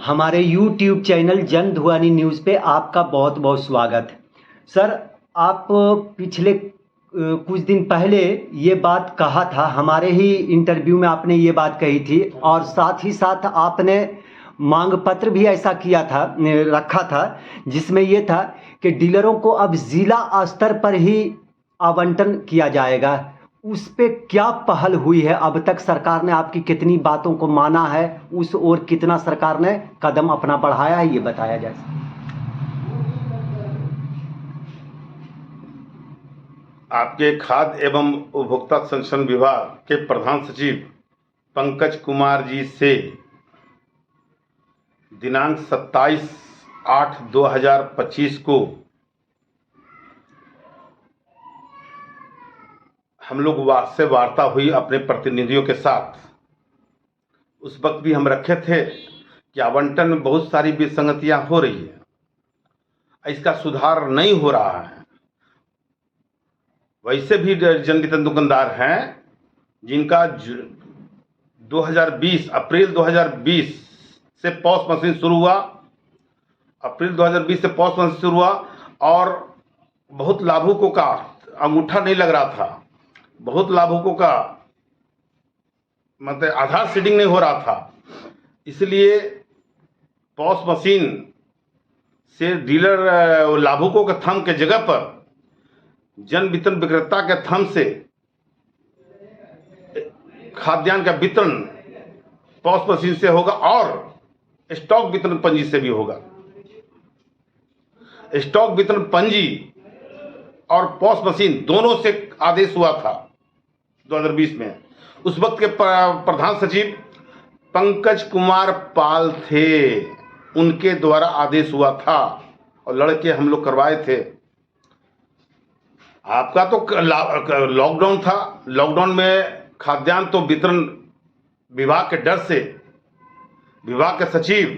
हमारे YouTube channel जन ध्वनि न्यूज़ पे आपका बहुत बहुत स्वागत है। सर, आप पिछले कुछ दिन पहले ये बात कहा था, हमारे ही इंटरव्यू में आपने ये बात कही थी और साथ ही साथ आपने मांग पत्र भी ऐसा किया था, रखा था, जिसमें ये था कि डीलरों को अब ज़िला स्तर पर ही आवंटन किया जाएगा। उस पे क्या पहल हुई है? अब तक सरकार ने आपकी कितनी बातों को माना है, उस ओर कितना सरकार ने कदम अपना बढ़ाया है, ये बताया जाए। आपके खाद्य एवं उपभोक्ता संरक्षण विभाग के प्रधान सचिव पंकज कुमार जी से दिनांक 27/8/2025 को हम लोग से वार्ता हुई अपने प्रतिनिधियों के साथ। उस वक्त भी हम रखे थे कि आवंटन में बहुत सारी विसंगतियां हो रही है, इसका सुधार नहीं हो रहा है। वैसे भी जन वितरण दुकानदार हैं जिनका 2020 अप्रैल 2020 से पॉस मशीन शुरू हुआ, अप्रैल 2020 से पॉस मशीन शुरू हुआ और बहुत लाभुकों का अंगूठा नहीं लग रहा था, बहुत लाभुकों का मतलब आधार सीडिंग नहीं हो रहा था। इसलिए पॉस मशीन से डीलर लाभुकों के थंब के जगह पर जन वितरण विक्रेता के थंब से खाद्यान्न का वितरण पॉस मशीन से होगा और स्टॉक वितरण पंजी से भी होगा। स्टॉक वितरण पंजी और पॉस मशीन दोनों से आदेश हुआ था 2020 में। उस वक्त के प्रधान सचिव पंकज कुमार पाल थे, उनके द्वारा आदेश हुआ था और लड़के हम लोग करवाए थे। आपका तो लॉकडाउन था, लॉकडाउन में खाद्यान्न तो वितरण विभाग के डर से विभाग के सचिव,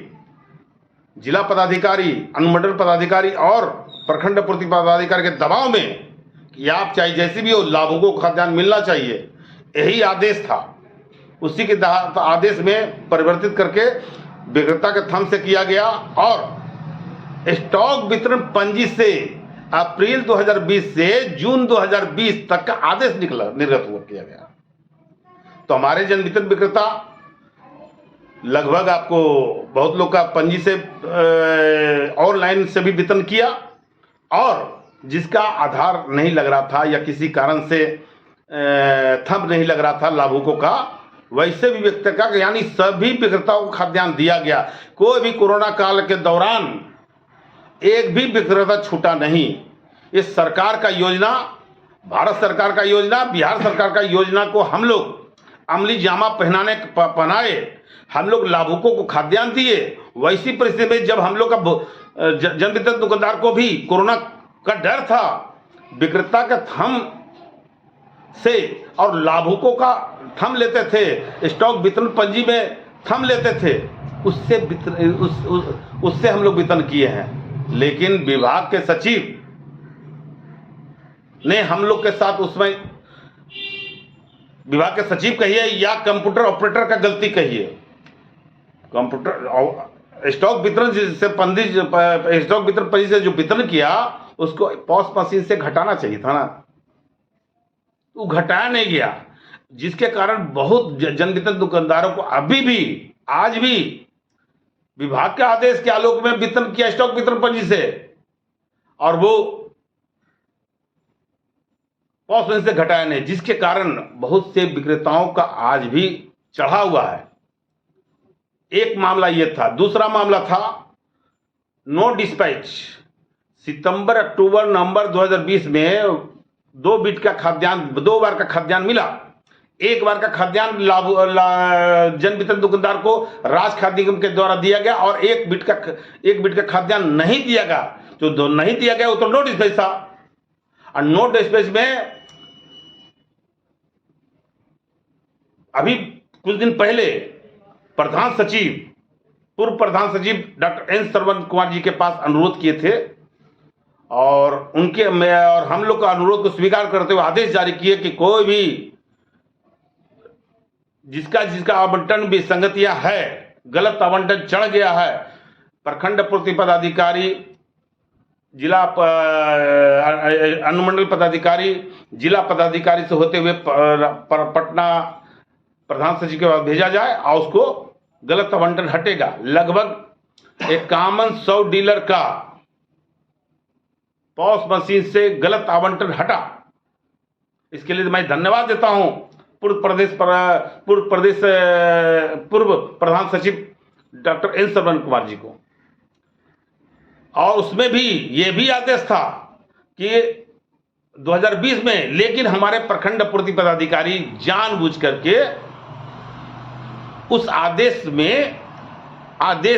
जिला पदाधिकारी, अनुमंडल पदाधिकारी और प्रखंड पूर्ति पदाधिकारी के दबाव में कि आप चाहे जैसे भी हो लाभुकों को खाद्यान्न मिलना चाहिए, यही आदेश था। उसी के आदेश में परिवर्तित करके विक्रेता के थंब से किया गया और स्टॉक वितरण पंजी से अप्रैल 2020 से जून 2020 तक का आदेश निर्गत हुआ किया गया। तो हमारे जन वितरण विक्रेता लगभग आपको बहुत लोग का पंजी से ऑनलाइन से भी वितरण किया और जिसका आधार नहीं लग रहा था या किसी कारण से थंब नहीं लग रहा था लाभुकों का, वैसे भी विक्रेता का यानी सभी विक्रेताओं को खाद्यान्न दिया गया। कोई भी कोरोना काल के दौरान एक भी विक्रेता छूटा नहीं। इस सरकार का योजना, भारत सरकार का योजना, बिहार सरकार का योजना को हम लोग अमली जामा पहनाए, हम लोग लाभुकों को खाद्यान्न दिए। वैसी परिस्थिति में जब हम लोग का जन वितरण दुकानदार को भी कोरोना का डर था, विक्रेता का थंब से और लाभुकों का थंब लेते थे, स्टॉक वितरण पंजी में थंब लेते थे, उससे हम लोग वितरण किए हैं। लेकिन विभाग के सचिव ने हम लोग के साथ उसमें विभाग के सचिव कहिए या कंप्यूटर ऑपरेटर का गलती कहिए, कंप्यूटर स्टॉक वितरण से स्टॉक वितरण पंजी से जो वितरण किया उसको पॉस मशीन से घटाना चाहिए था ना, वो घटाया नहीं गया, जिसके कारण बहुत जन वितरण दुकानदारों को अभी भी आज भी विभाग के आदेश के आलोक में वितरण किया स्टॉक वितरण पंजी से और वो पॉस मशीन से घटाया नहीं, जिसके कारण बहुत से विक्रेताओं का आज भी चढ़ा हुआ है। एक मामला ये था। दूसरा मामला था नो डिस्पैच। सितंबर, अक्टूबर, नवंबर 2020 में 2 बार का खाद्यान्न मिला। एक बार का खाद्यान्न जन वितरण दुकानदार को राज खाद्य निगम के द्वारा दिया गया और एक बिट का खाद्यान्न नहीं दिया गया। जो नहीं दिया गया वो तो नो डिस्पैच था। और नो डिस्पैच में अभी कुछ दिन पहले पूर्व प्रधान सचिव डॉक्टर एन श्रवण कुमार जी के पास अनुरोध किए थे और हम लोग का अनुरोध को स्वीकार करते हुए आदेश जारी किए कि कोई भी जिसका आवंटन विसंगतियां है गलत आवंटन चढ़ गया है। प्रखंड पूर्ति पदाधिकारी, जिला अनुमंडल पदाधिकारी, जिला पदाधिकारी से होते हुए पटना प्रधान सचिव के पास भेजा जाए और उसको गलत आवंटन हटेगा। लगभग 5100 डीलर का पॉस मशीन से गलत आवंटन हटा। इसके लिए मैं धन्यवाद देता हूं पूर्व प्रधान सचिव डॉक्टर एन श्रवण कुमार जी को। और उसमें भी ये भी आदेश था कि 2020 में, लेकिन हमारे प्रखंड पूर्ति पदाधिकारी जानबूझ करके उस आदेश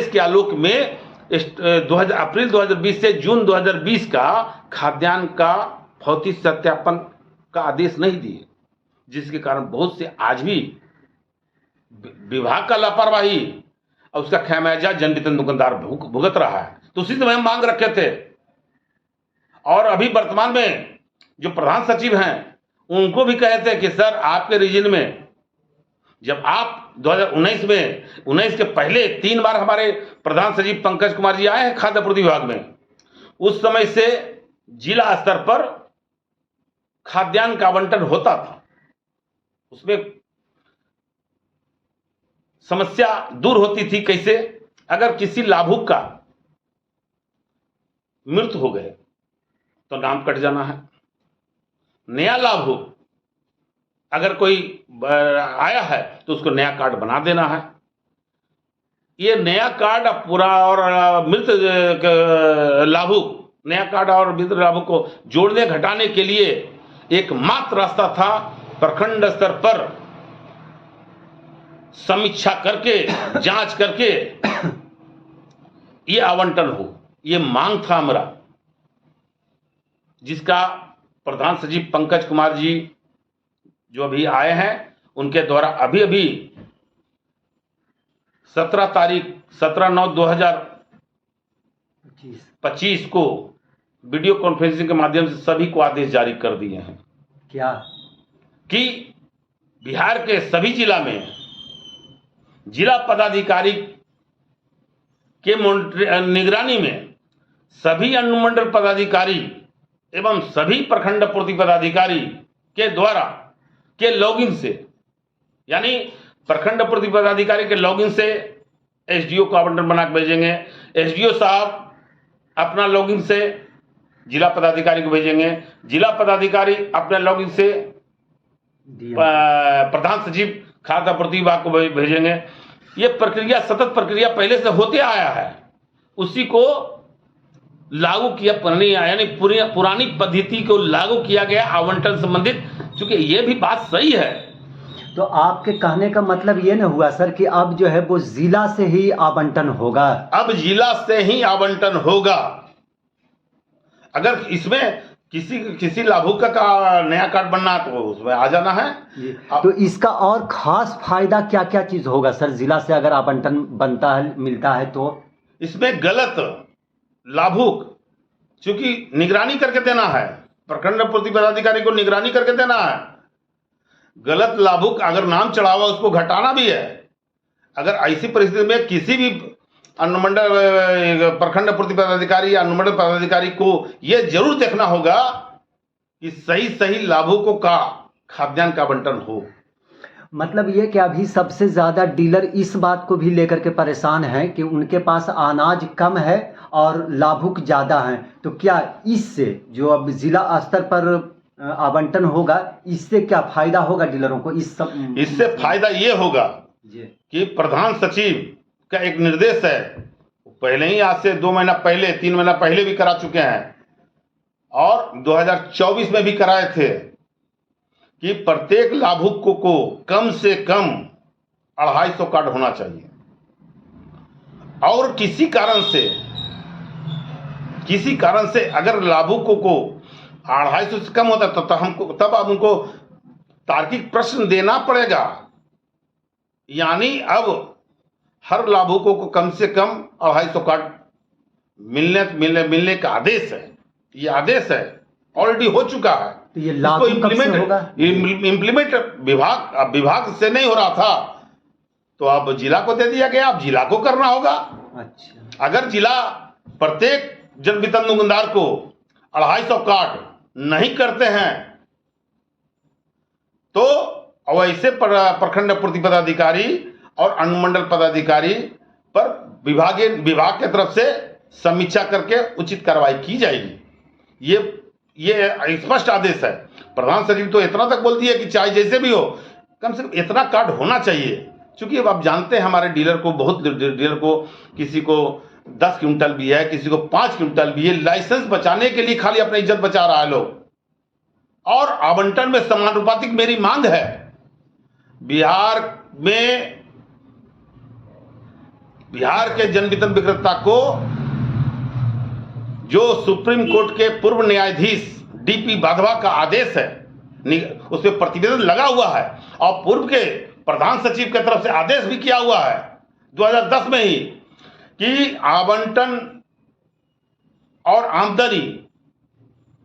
के आलोक में अप्रैल 2020 से जून 2020 का खाद्यान्न का भौतिक सत्यापन का आदेश नहीं दिए, जिसके कारण बहुत से आज भी विभाग का लापरवाही और उसका खामियाजा जन वितरण दुकानदार भुगत रहा है। तो उसी समय हम मांग रखे थे। और अभी वर्तमान में जो प्रधान सचिव हैं उनको भी कहे थे कि सर, आपके रीजन में जब आप 2019 में 19 के पहले 3 बार हमारे प्रधान सचिव पंकज कुमार जी आए हैं खाद्य आपूर्ति विभाग में, उस समय से जिला स्तर पर खाद्यान्न का आवंटन होता था, उसमें समस्या दूर होती थी। कैसे? अगर किसी लाभुक का मृत्यु हो गए तो नाम कट जाना है। नया लाभुक अगर कोई आया है तो उसको नया कार्ड बना देना है। ये नया कार्ड पूरा और मृत लाभुक, नया कार्ड और मृत लाभुक को जोड़ने घटाने के लिए एकमात्र रास्ता था प्रखंड स्तर पर समीक्षा करके, जांच करके ये आवंटन हो। ये मांग था हमारा, जिसका प्रधान सचिव पंकज कुमार जी जो अभी आए हैं उनके द्वारा अभी 17/9/2025 को वीडियो कॉन्फ्रेंसिंग के माध्यम से सभी को आदेश जारी कर दिए हैं। क्या? कि बिहार के सभी जिला में जिला पदाधिकारी के निगरानी में सभी अनुमंडल पदाधिकारी एवं सभी प्रखंड पूर्ति पदाधिकारी के द्वारा के लॉगिन से, यानी प्रखंड पूर्ति पदाधिकारी के लॉगिन से एसडीओ को आवंटन बना के भेजेंगे। एसडीओ साहब अपना लॉगिन से जिला पदाधिकारी को भेजेंगे, जिला पदाधिकारी अपने लॉगिन से प्रधान सचिव खाद्य आपूर्ति विभाग को भेजेंगे। ये प्रक्रिया, सतत प्रक्रिया पहले से होते आया है, उसी को लागू किया, यानी पुरानी पद्धति को लागू किया गया आवंटन संबंधित। चूंकि ये भी बात सही है। तो आपके कहने का मतलब ये न हुआ सर कि अब जो है वो जिला से ही आवंटन होगा? अब जिला से ही आवंटन होगा। अगर इसमें किसी लाभुक का नया कार्ड बनना तो उसमें आ जाना है। तो इसका और खास फायदा क्या क्या चीज होगा सर, जिला से अगर आवंटन बनता है, मिलता है तो? इसमें गलत लाभुक, चूंकि निगरानी करके देना है, प्रखंड पूर्ति पदाधिकारी को निगरानी करके देना है। गलत लाभुक अगर नाम चढ़ा हुआ उसको घटाना भी है। अगर ऐसी परिस्थिति में किसी भी अनुमंडल प्रखंड पूर्ति पदाधिकारी या अनुमंडल पदाधिकारी को यह जरूर देखना होगा कि सही लाभुकों का खाद्यान्न का आवंटन हो। मतलब ये कि अभी सबसे ज्यादा डीलर इस बात को भी लेकर के परेशान हैं कि उनके पास अनाज कम है और लाभुक ज्यादा हैं। तो क्या इससे जो अब जिला स्तर पर आवंटन होगा, इससे क्या फायदा होगा डीलरों को? इससे फायदा ये होगा कि प्रधान सचिव का एक निर्देश है, पहले ही आज से 2 महीना पहले, 3 महीना पहले भी करा चुके हैं और 2024 में भी कराए थे कि प्रत्येक लाभुक को कम से कम 250 कार्ड होना चाहिए। और किसी कारण से अगर लाभुकों को 250 से कम होता तब अब उनको तार्किक प्रश्न देना पड़ेगा। यानी अब हर लाभुकों को कम से कम 250 कार्ड मिलने का आदेश है। ये आदेश है, ऑलरेडी हो चुका है। तो ये लागू कब से होगा? इम्प्लीमेंट विभाग से नहीं हो रहा था, तो अब जिला को दे दिया गया, अब जिला को करना होगा। अच्छा, अगर जिला प्रत्येक जन वितरण दुकानदार को 250 कार्ड नहीं करते हैं तो वैसे प्रखंड पूर्ति पदाधिकारी और अनुमंडल पदाधिकारी पर विभाग के तरफ से समीक्षा करके उचित कार्रवाई की जाएगी। ये स्पष्ट आदेश है। प्रधान सचिव तो इतना तक बोलती है कि चाहे जैसे भी हो कम से कम इतना कार्ड होना चाहिए, क्योंकि अब आप जानते हैं हमारे डीलर को, बहुत डीलर को, किसी को 10 क्विंटल भी है, किसी को 5 क्विंटल भी है, लाइसेंस बचाने के लिए खाली अपनी इज्जत बचा रहा है लोग। और आवंटन में समानुपातिक मेरी मांग है। बिहार के जन वितरण विक्रेता को जो सुप्रीम कोर्ट के पूर्व न्यायाधीश डीपी वाधवा का आदेश है, उस पर प्रतिवेदन लगा हुआ है और पूर्व के प्रधान सचिव की तरफ से आदेश भी किया हुआ है 2010 में ही कि आवंटन और आमदनी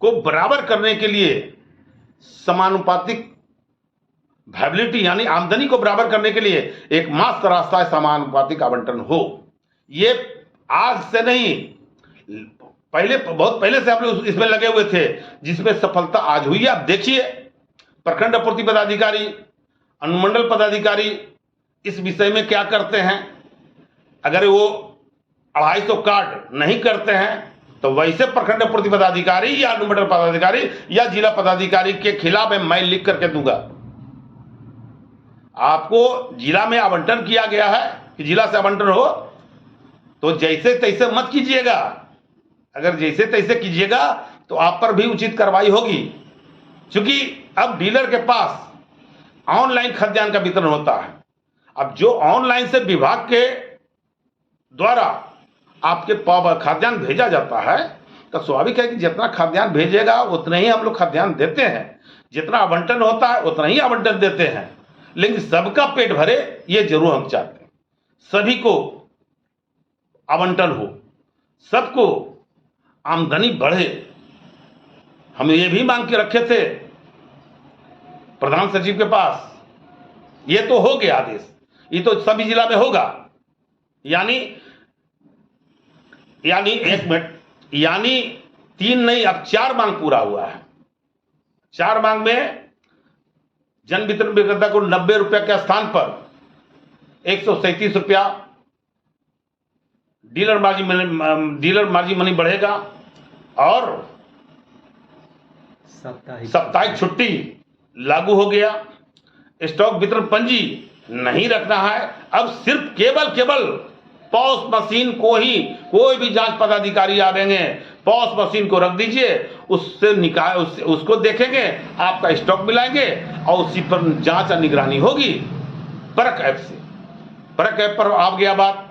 को बराबर करने के लिए समानुपातिक वायबिलिटी यानी आमदनी को बराबर करने के लिए एकमात्र रास्ता है समानुपातिक आवंटन हो। ये आज से नहीं, बहुत पहले से हम लोग इसमें लगे हुए थे, जिसमें सफलता आज हुई है। आप देखिए प्रखंड पूर्ति पदाधिकारी, अनुमंडल पदाधिकारी इस विषय में क्या करते हैं। अगर वो 250 कार्ड नहीं करते हैं तो वैसे प्रखंड पूर्ति पदाधिकारी या अनुमंडल पदाधिकारी या जिला पदाधिकारी के खिलाफ मैं लिख करके दूंगा। आपको जिला में आवंटन किया गया है कि जिला से आवंटन हो तो जैसे तैसे मत कीजिएगा। अगर जैसे तैसे कीजिएगा तो आप पर भी उचित कार्रवाई होगी, क्योंकि अब डीलर के पास ऑनलाइन खाद्यान्न का वितरण होता है। अब जो ऑनलाइन से विभाग के द्वारा आपके खाद्यान्न भेजा जाता है तो स्वाभाविक है कि जितना खाद्यान्न भेजेगा उतना ही हम लोग खाद्यान्न देते हैं, जितना आवंटन होता है उतना ही आवंटन देते हैं। लेकिन सबका पेट भरे ये जरूर हम चाहते हैं, सभी को आवंटन हो, सबको आमदनी बढ़े। हम ये भी मांग के रखे थे प्रधान सचिव के पास, ये तो हो गया आदेश, ये तो सभी जिला में होगा। यानी 3 नहीं अब 4 मांग पूरा हुआ है। 4 मांग में जन वितरण विक्रेता को 90 रुपया के स्थान पर 137 रुपया डीलर मार्जिन मनी बढ़ेगा और साप्ताहिक छुट्टी लागू हो गया। स्टॉक वितरण पंजी नहीं रखना है, अब सिर्फ केवल पॉस मशीन को ही कोई भी जांच पदाधिकारी आवेंगे, पॉस मशीन को रख दीजिए, उससे उसको देखेंगे, आपका स्टॉक मिलाएंगे और उसी पर जांच और निगरानी होगी परख ऐप से। परख ऐप पर आ गया बात।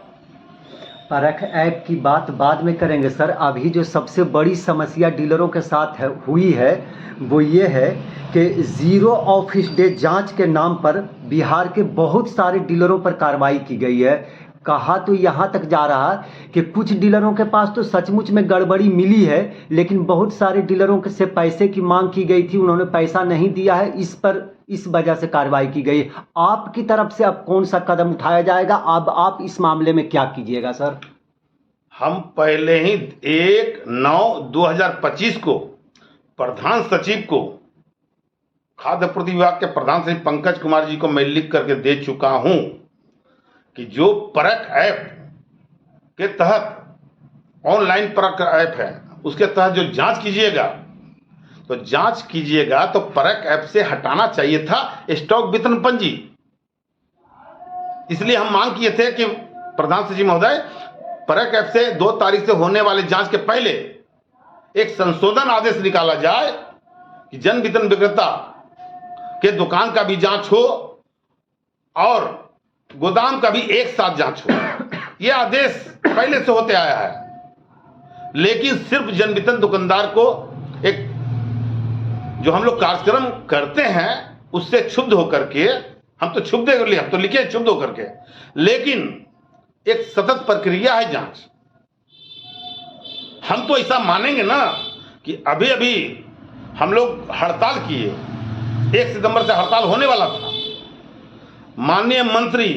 परख ऐप की बात बाद में करेंगे सर। अभी जो सबसे बड़ी समस्या डीलरों के साथ हुई है वो ये है कि 0 ऑफिस डे जांच के नाम पर बिहार के बहुत सारे डीलरों पर कार्रवाई की गई है। कहा तो यहाँ तक जा रहा कि कुछ डीलरों के पास तो सचमुच में गड़बड़ी मिली है, लेकिन बहुत सारे डीलरों से पैसे की मांग की गई थी, उन्होंने पैसा नहीं दिया है, इस वजह से कार्रवाई की गई। आपकी तरफ से अब कौन सा कदम उठाया जाएगा? अब आप इस मामले में क्या कीजिएगा सर? हम पहले ही 1/9/2025 को प्रधान सचिव को, खाद्य आपूर्ति विभाग के प्रधान सचिव पंकज कुमार जी को मैं लिख करके दे चुका हूं कि जो परख ऐप के तहत ऑनलाइन परख ऐप है उसके तहत जो जांच कीजिएगा तो परख ऐप से हटाना चाहिए था स्टॉक वितरण पंजी। इसलिए हम मांग किए थे कि प्रधान सचिव महोदय परख ऐप से 2 तारीख से होने वाले जांच के पहले एक संशोधन आदेश निकाला जाए कि जन वितरण विक्रेता के दुकान का भी जांच हो और गोदाम का भी एक साथ जांच हो। यह आदेश पहले से होते आया है, लेकिन सिर्फ जन वितरण दुकानदार को एक जो हम लोग कार्यक्रम करते हैं उससे क्षुब्ध होकर के, हम तो लिखे क्षुब्ध होकर के, लेकिन एक सतत प्रक्रिया है जांच। हम तो ऐसा मानेंगे ना कि अभी हम लोग हड़ताल किए, 1 सितंबर से हड़ताल होने वाला था। माननीय मंत्री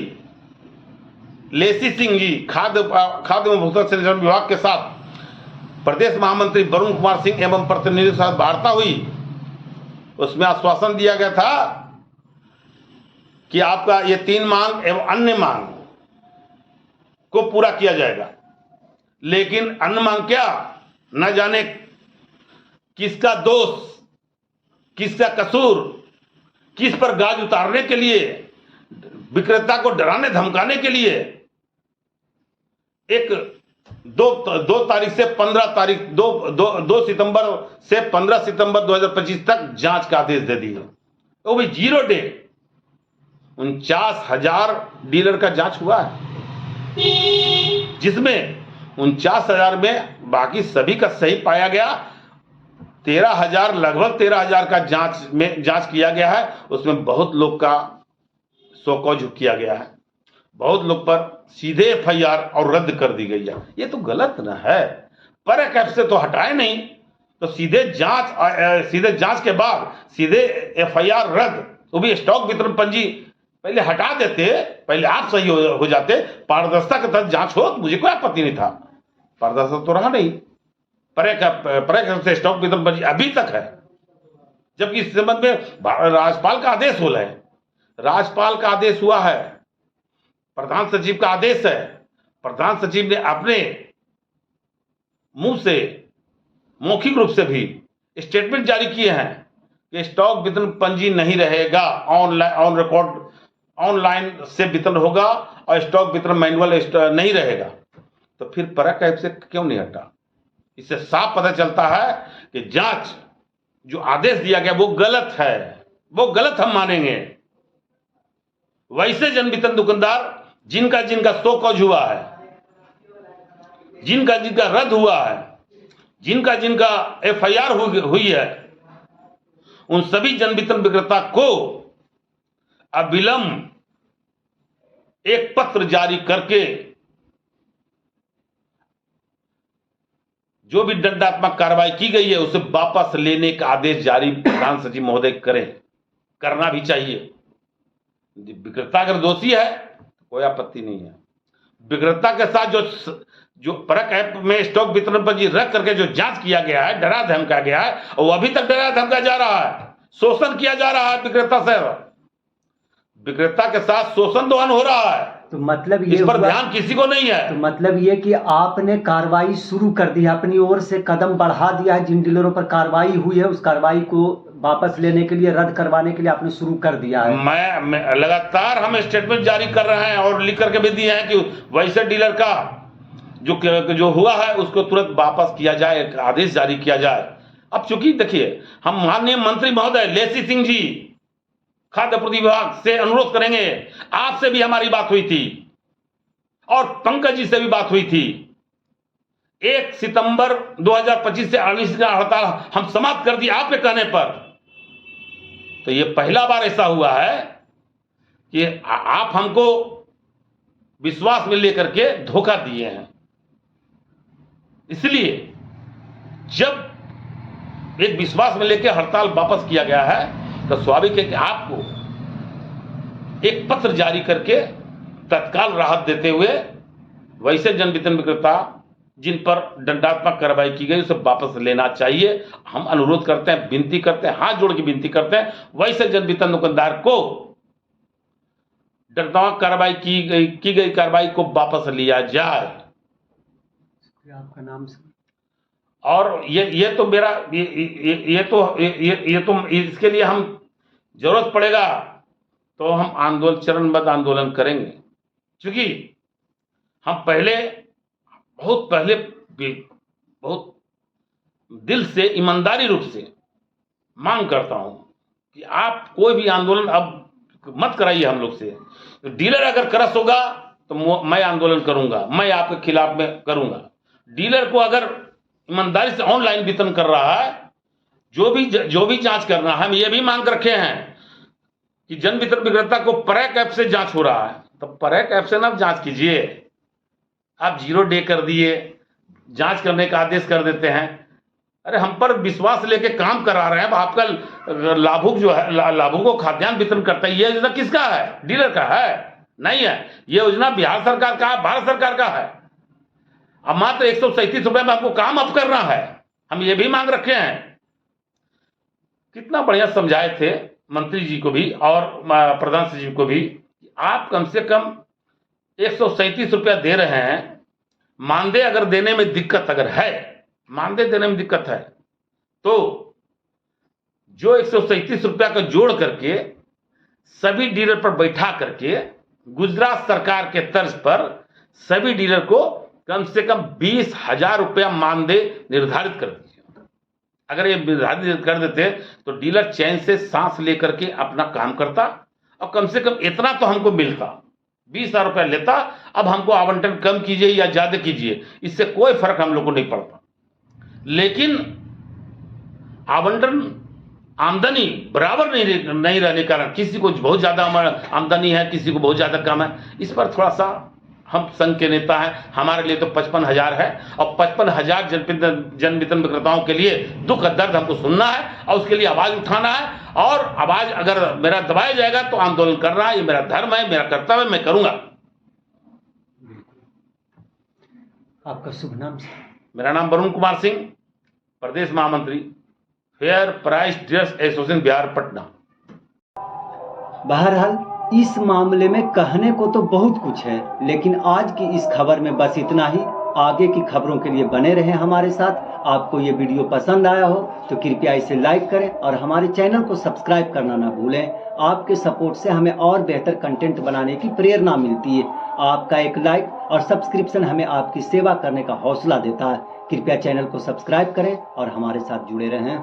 लेसी सिंह जी खाद्य उपभोक्ता संरक्षण विभाग के साथ प्रदेश महामंत्री वरुण कुमार सिंह एवं प्रतिनिधियों के साथ वार्ता हुई। उसमें आश्वासन दिया गया था कि आपका ये 3 मांग एवं अन्य मांग को पूरा किया जाएगा। लेकिन अन्य मांग क्या, न जाने किसका दोष, किसका कसूर, किस पर गाज उतारने के लिए, विक्रेता को डराने धमकाने के लिए एक 2 तारीख से 15 तारीख 2 सितंबर से 15 सितंबर 2025 तक जांच का आदेश दे दिए, वो भी 0 डे। 49,000 डीलर का जांच हुआ है, जिसमें 49,000 में बाकी सभी का सही पाया गया। 13,000 लगभग 13,000 का जांच किया गया है। उसमें बहुत लोग का शोकॉज किया गया है, बहुत लोग पर सीधे FIR और रद्द कर दी गई है। ये तो गलत ना है। पर एक ऐप से तो हटाए नहीं, तो सीधे जांच के बाद सीधे FIR रद्द, वो भी स्टॉक वितरण पंजी पहले हटा देते, पहले आप सही हो जाते, पारदर्शिता के तहत जांच हो, मुझे कोई आपत्ति नहीं था। पारदर्शिता तो रहा नहीं। पर एक से स्टॉक वितरण पंजी अभी तक है, जबकि इस संबंध में राज्यपाल का आदेश हो रहा है, राज्यपाल का आदेश हुआ है, प्रधान सचिव का आदेश है। प्रधान सचिव ने अपने मुंह से मौखिक रूप से भी स्टेटमेंट जारी किए हैं कि स्टॉक वितरण पंजी नहीं रहेगा, ऑनलाइन से वितरण होगा और स्टॉक वितरण मैनुअल नहीं रहेगा। तो फिर परक ऐप से क्यों नहीं हटा? इससे साफ पता चलता है कि जांच जो आदेश दिया गया वो गलत है, वो गलत हम मानेंगे। वैसे जन वितरण दुकानदार जिनका शो कॉज हुआ है, जिनका रद्द हुआ है, जिनका FIR हुई है, उन सभी जन वितरण विक्रेता को अविलंब एक पत्र जारी करके जो भी दंडात्मक कार्रवाई की गई है उसे वापस लेने का आदेश जारी प्रधान सचिव महोदय करें, करना भी चाहिए। विक्रेता अगर दोषी है कोई आपत्ति नहीं है। विक्रेता के साथ जो परक ऐप में स्टॉक वितरण पंजी रख करके जो जांच किया गया है, डरा धमका गया है, और वो अभी तक डरा धमका जा रहा है, शोषण किया जा रहा है विक्रेता से, विक्रेता के साथ शोषण दोहन हो रहा है। तो मतलब ये इस पर ध्यान किसी को नहीं है। तो मतलब ये कि आपने कार्रवाई शुरू कर दी है, अपनी ओर से कदम बढ़ा दिया है। जिन डीलरों पर कार्रवाई हुई है उस कार्रवाई को वापस लेने के लिए, रद्द करवाने के लिए आपने शुरू कर दिया है। मैं लगातार हम स्टेटमेंट जारी कर रहे हैं और लिख करके भी दिए हैं कि वैसे डीलर का जो हुआ है उसको तुरंत वापस किया जाए, आदेश जारी किया जाए। अब चूंकि देखिए, हम माननीय मंत्री महोदय लेसी सिंह जी खाद्य आपूर्ति विभाग से अनुरोध करेंगे, आपसे भी हमारी बात हुई थी और पंकज जी से भी बात हुई थी। 1 सितंबर 2025 से 48 का हड़ताल हम समाप्त कर दिए आपके कहने पर। तो ये पहला बार ऐसा हुआ है कि आप हमको विश्वास में लेकर के धोखा दिए हैं। इसलिए जब एक विश्वास में लेकर हड़ताल वापस किया गया है तो स्वाभाविक है कि आपको एक पत्र जारी करके तत्काल राहत देते हुए वैसे जन वितरण विक्रेता जिन पर दंडात्मक कार्रवाई की गई उसे वापस लेना चाहिए। हम अनुरोध करते हैं, विनती करते हैं, हाथ जोड़ के विनती करते हैं, वैसे जन वितरण दुकानदार को दंडात्मक कार्रवाई की गई कार्रवाई को वापस लिया जाए। आपका नाम से और ये तो मेरा ये तो इसके लिए हम जरूरत पड़ेगा तो हम आंदोलन, चरणबद्ध आंदोलन करेंगे, क्योंकि हम बहुत दिल से ईमानदारी रूप से मांग करता हूं कि आप कोई भी आंदोलन अब मत कराइए हम लोग से। तो डीलर अगर करस होगा तो मैं आंदोलन करूंगा, मैं आपके खिलाफ में करूंगा। डीलर को अगर ईमानदारी से ऑनलाइन वितरण कर रहा है, जो भी जांच करना है, हम ये भी मांग रखे हैं कि जन वितरण विक्रेता को परक ऐप से जांच हो रहा है तो परक ऐप से ना जांच कीजिए। आप 0 डे कर दिए, जांच करने का आदेश कर देते हैं। अरे हम पर विश्वास लेके काम करा रहे हैं। आपका लाभुक जो है, लाभुक को खाद्यान्न वितरण करता है, ये किसका है? डीलर का है नहीं है। ये योजना बिहार सरकार का है, भारत सरकार का है। अब मात्र 137 रुपए में हमको काम अप करना है, हम ये भी मांग रखे हैं। कितना बढ़िया समझाए थे मंत्री जी को भी और प्रधान सचिव को भी, आप कम से कम 137 रुपया दे रहे हैं, मानदेय अगर देने में दिक्कत अगर है, मानदेय देने में दिक्कत है, तो जो 137 रुपया का जोड़ करके सभी डीलर पर बैठा करके गुजरात सरकार के तर्ज पर सभी डीलर को कम से कम 20,000 रुपया मानदेय निर्धारित कर दीजिए। अगर ये निर्धारित कर देते तो डीलर चैन से सांस लेकर के अपना काम करता और कम से कम इतना तो हमको मिलता। 20,000 रुपया लेता, अब हमको आवंटन कम कीजिए या ज्यादा कीजिए, इससे कोई फर्क हम लोग को नहीं पड़ता। लेकिन आवंटन आमदनी बराबर नहीं रहने के कारण किसी को बहुत ज्यादा आमदनी है, किसी को बहुत ज्यादा कम है। इस पर थोड़ा सा हम संघ के नेता हैं, हमारे लिए तो 55,000 है और 55,000 जन वितरण विक्रेताओं के लिए दुख दर्द हमको सुनना है और उसके लिए आवाज उठाना है। और आवाज अगर मेरा दबाया जाएगा तो आंदोलन करना है, ये मेरा धर्म है, मेरा कर्तव्य है, मैं करूंगा। आपका शुभ नाम? मेरा नाम वरुण कुमार सिंह, प्रदेश महामंत्री, fair price dealers association Bihar Patna. बहरहाल इस मामले में कहने को तो बहुत कुछ है, लेकिन आज की इस खबर में बस इतना ही। आगे की खबरों के लिए बने रहें हमारे साथ। आपको ये वीडियो पसंद आया हो तो कृपया इसे लाइक करें और हमारे चैनल को सब्सक्राइब करना ना भूलें। आपके सपोर्ट से हमें और बेहतर कंटेंट बनाने की प्रेरणा मिलती है। आपका एक लाइक और सब्सक्रिप्शन हमें आपकी सेवा करने का हौसला देता है। कृपया चैनल को सब्सक्राइब करें और हमारे साथ जुड़े रहें।